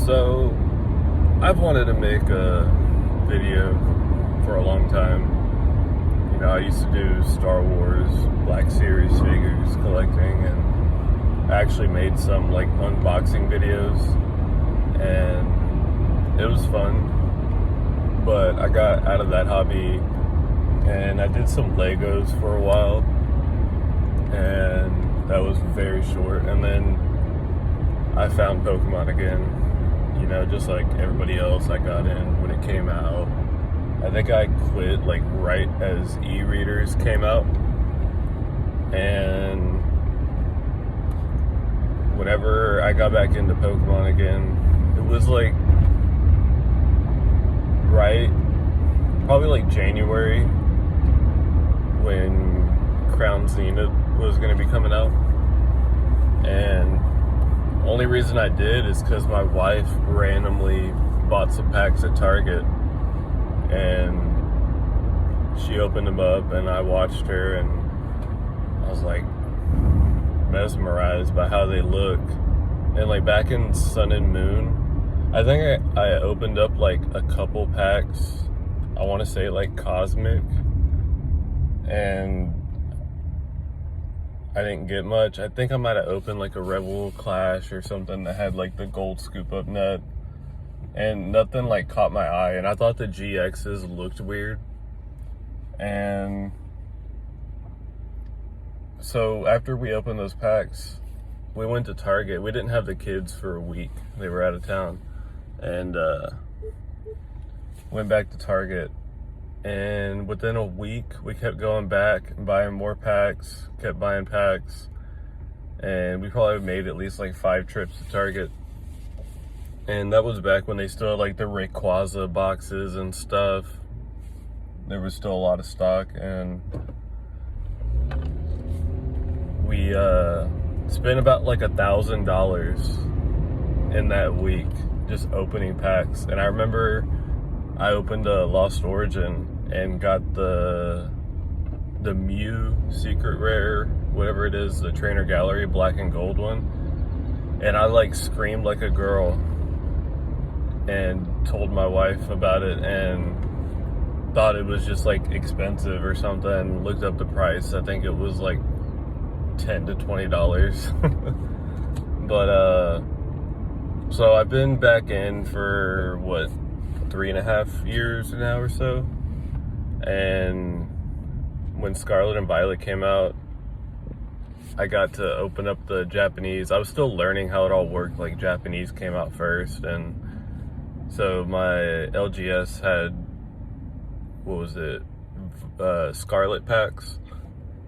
So, I've wanted to make a video for a long time. You know, I used to do Star Wars Black Series figures collecting, and I actually made some like unboxing videos, and it was fun. But I got out of that hobby, and I did some Legos for a while, and that was very short. And then I found Pokemon again. You know, just like everybody else, I got in when it came out. I think I quit like right as e-readers came out. And whenever I got back into Pokemon again, it was like probably like January when Crown Zenith was going to be coming out. And only reason I did is because my wife randomly bought some packs at Target, and she opened them up, and I watched her, and I was like mesmerized by how they look. And like back in Sun and Moon, I think I opened up like a couple packs, I want to say like Cosmic, and I didn't get much. I think I might have opened like a Rebel Clash or something that had like the gold scoop up net, and nothing like caught my eye, and I thought the GXs looked weird. And so after we opened those packs, we went to Target. We didn't have the kids for a week. They were out of town. And went back to Target. And within a week, we kept going back and buying more packs, kept buying packs. And we probably made at least like 5 trips to Target. And that was back when they still had like the Rayquaza boxes and stuff. There was still a lot of stock. And we spent about like $1,000 in that week just opening packs. And I remember I opened a Lost Origin and got the Mew Secret Rare, whatever it is, the Trainer Gallery black and gold one. And I like screamed like a girl and told my wife about it, and thought it was just like expensive or something. Looked up the price. I think it was like $10 to $20. But so I've been back in for what, 3.5 years now or so. And when Scarlet and Violet came out, I got to open up the Japanese. I was still learning how it all worked. Like Japanese came out first, and so my LGS had, what was it, Scarlet packs,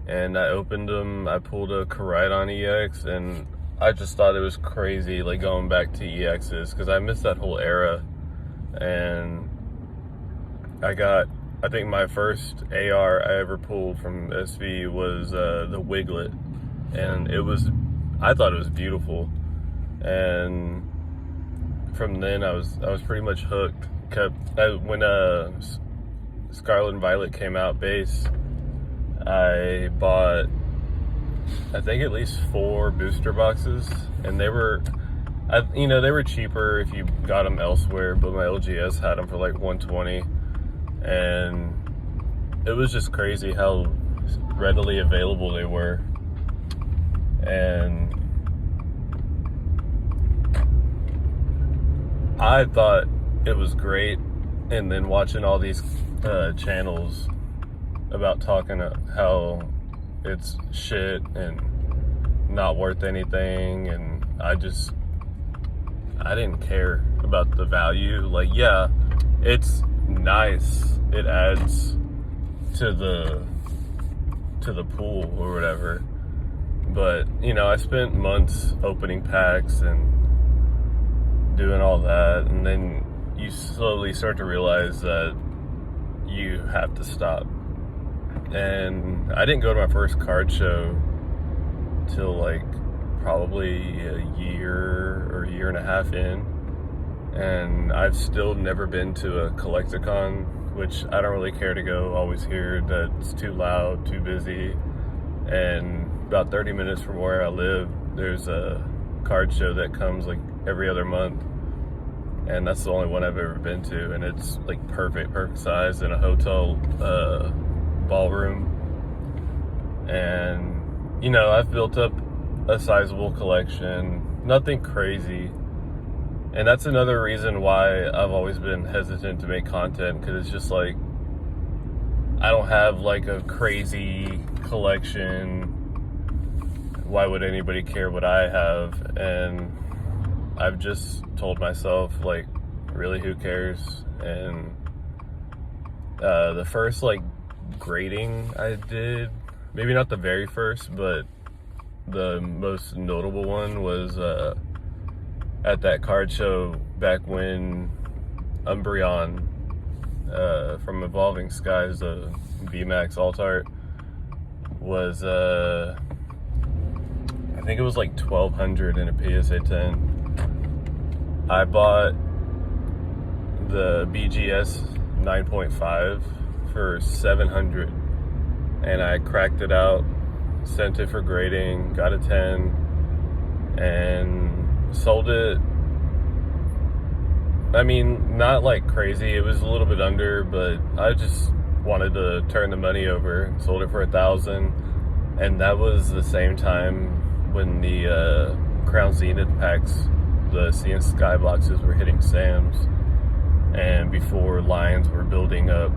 and I opened them. I pulled a Koraidon EX, and I just thought it was crazy, like going back to EXs, because I missed that whole era. And I think my first AR I ever pulled from SV was the Wiglet, and I thought it was beautiful. And from then I was pretty much hooked. When Scarlet and Violet came out base, I bought, I think, at least 4 booster boxes, and they were cheaper if you got them elsewhere, but my LGS had them for like $120, and it was just crazy how readily available they were. And I thought it was great, and then watching all these channels about talking how it's shit and not worth anything, and I didn't care about the value. Like, yeah, it's nice. It adds to the pool or whatever. But, you know, I spent months opening packs and doing all that, and then you slowly start to realize that you have to stop. And I didn't go to my first card show till like probably a year or a year and a half in, and I've still never been to a Collecticon, which I don't really care to go. Always hear that it's too loud, too busy. And about 30 minutes from where I live, there's a card show that comes like every other month, and that's the only one I've ever been to, and it's like perfect size in a hotel ballroom. And you know, I've built up a sizable collection, nothing crazy. And that's another reason why I've always been hesitant to make content, because it's just like, I don't have like a crazy collection. Why would anybody care what I have? And I've just told myself, like, really, who cares? And the first like grading I did, maybe not the very first, but the most notable one was at that card show back when Umbreon from Evolving Skies, the VMAX Alt Art, was I think it was like 1,200 in a PSA 10. I bought the BGS 9.5 for 700, and I cracked it out, sent it for grading, got a 10, and sold it. I mean, not like crazy, it was a little bit under, but I just wanted to turn the money over. Sold it for 1,000, and that was the same time when the Crown Zenith packs, the Sea and Sky boxes, were hitting Sam's, and before lines were building up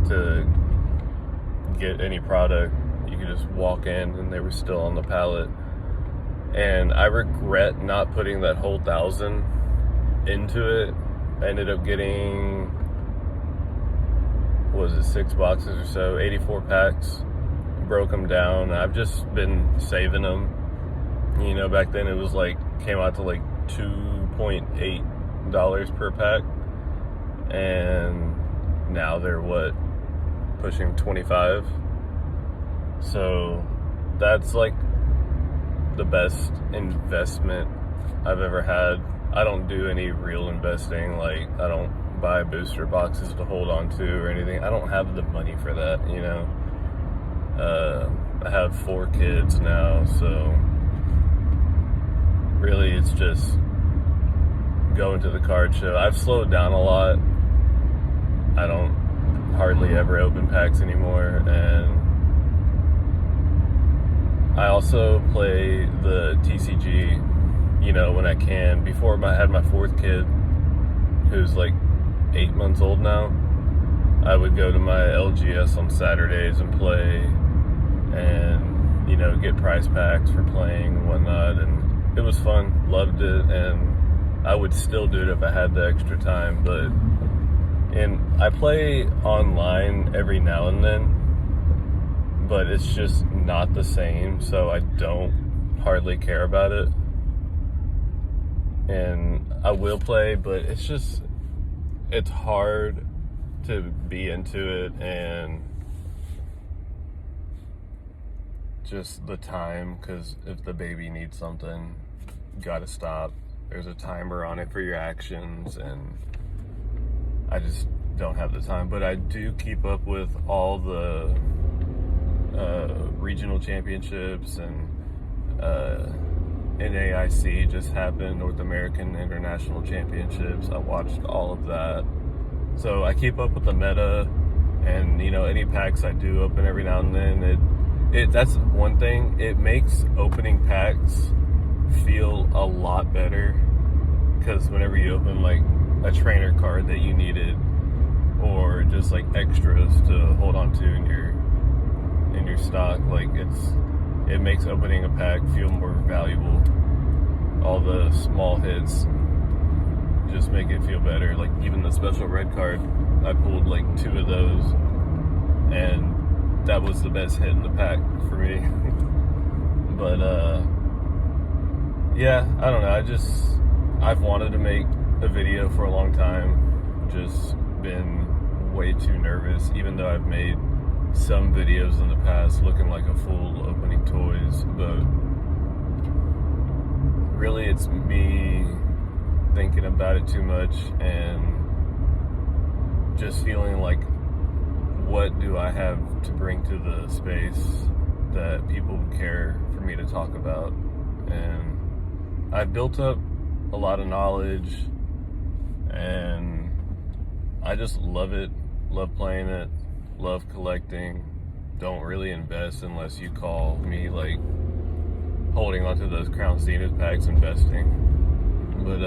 to get any product. You could just walk in and they were still on the pallet. And I regret not putting that whole 1,000 into it. I ended up getting, what was it, 6 boxes or so, 84 packs. Broke them down. I've just been saving them. You know, back then it was like, came out to like $2.8 per pack, and now they're what, pushing 25. So that's like the best investment I've ever had. I don't do any real investing. Like, I don't buy booster boxes to hold on to or anything. I don't have the money for that, you know. I have 4 kids now, so really it's just going to the card show. I've slowed down a lot. I don't hardly ever open packs anymore, and I also play the TCG, you know, when I can. Before I had my 4th kid, who's like 8 months old now, I would go to my LGS on Saturdays and play, and, you know, get prize packs for playing and whatnot, and it was fun, loved it, and I would still do it if I had the extra time. And I play online every now and then, but it's just not the same, so I don't hardly care about it. And I will play, but it's hard to be into it, and just the time, because if the baby needs something, you gotta stop. There's a timer on it for your actions, and I just don't have the time. But I do keep up with all the regional championships, and NAIC just happened, North American International Championships. I watched all of that. So I keep up with the meta, and, you know, any packs I do open every now and then, that's one thing. It makes opening packs feel a lot better, because whenever you open like a trainer card that you needed, or just like extras to hold on to in your stock, like it makes opening a pack feel more valuable. All the small hits just make it feel better. Like even the special red card, I pulled like 2 of those, and that was the best hit in the pack for me. But yeah, I don't know, I've wanted to make a video for a long time, just been way too nervous, even though I've made some videos in the past looking like a fool opening toys. But really it's me thinking about it too much, and just feeling like, what do I have to bring to the space that people care for me to talk about? And I've built up a lot of knowledge, and I just love it. Love playing it. Love collecting. Don't really invest unless you call me like holding onto those Crown Zenith packs investing. But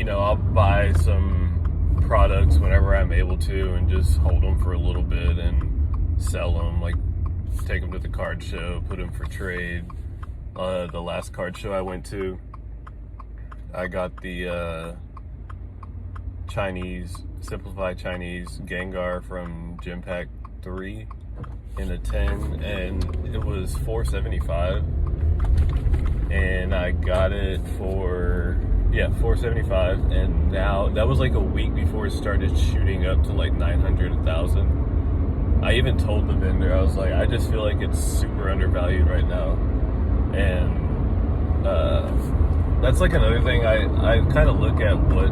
I'll buy some products whenever I'm able to and just hold them for a little bit and sell them, like take them to the card show, put them for trade. The last card show I went to, I got the Simplified Chinese Gengar from Gym Pack 3 in a 10, and it was $475, and I got it for $475, and now that was like a week before it started shooting up to like 900, 1,000. I even told the vendor, I was like, I just feel like it's super undervalued right now. And that's like another thing. I kind of look at what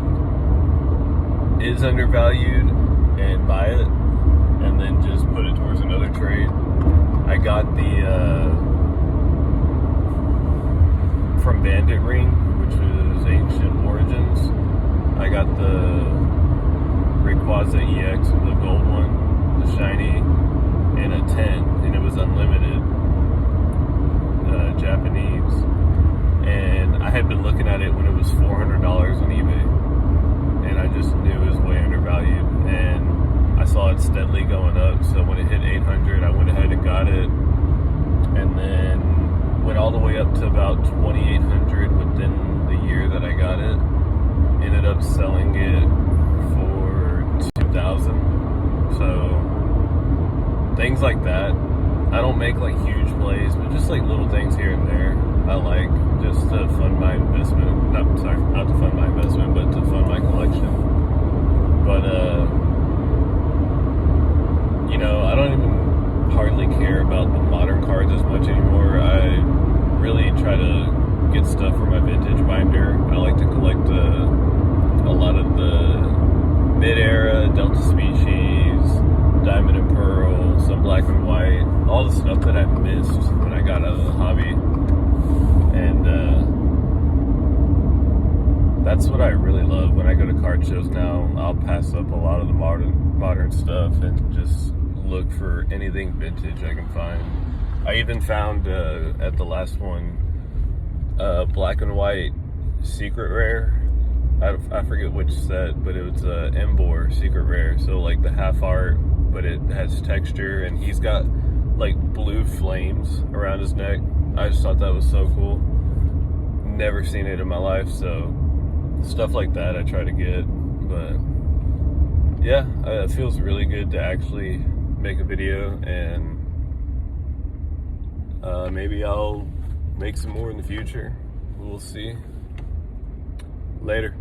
is undervalued and buy it, and then just put it towards another trade. I got the from Bandit Ring, which was Ancient Origins. I got the Rayquaza EX, the gold one, the shiny, in a 10, and it was unlimited, Japanese. And I had been looking at it when it was $400 on eBay, and I just knew it was way undervalued. And I saw it steadily going up, so when it hit 800, I went ahead and got it, and then went all the way up to about 2,800 within the year that I got it. Ended up selling it for 2,000. So things like that. I don't make like huge plays, but just like little things here and there I like, just to fund my investment. Not to fund my investment, but to fund my collection. But I don't even hardly care about the modern cards as much anymore. I really try to get stuff for my vintage binder. I like to collect a lot of the mid-era Delta Species, Diamond and Pearl, some Black and White, all the stuff that I missed when I got out of the hobby. And that's what I really love. When I go to card shows now, I'll pass up a lot of the modern stuff and just look for anything vintage I can find. I even found at the last one Black and White Secret Rare. I forget which set, but it was Embor Secret Rare. So like the half art, but it has texture, and he's got like blue flames around his neck. I just thought that was so cool. Never seen it in my life, so stuff like that I try to get. But yeah, it feels really good to actually make a video, and maybe I'll make some more in the future. We'll see. Later.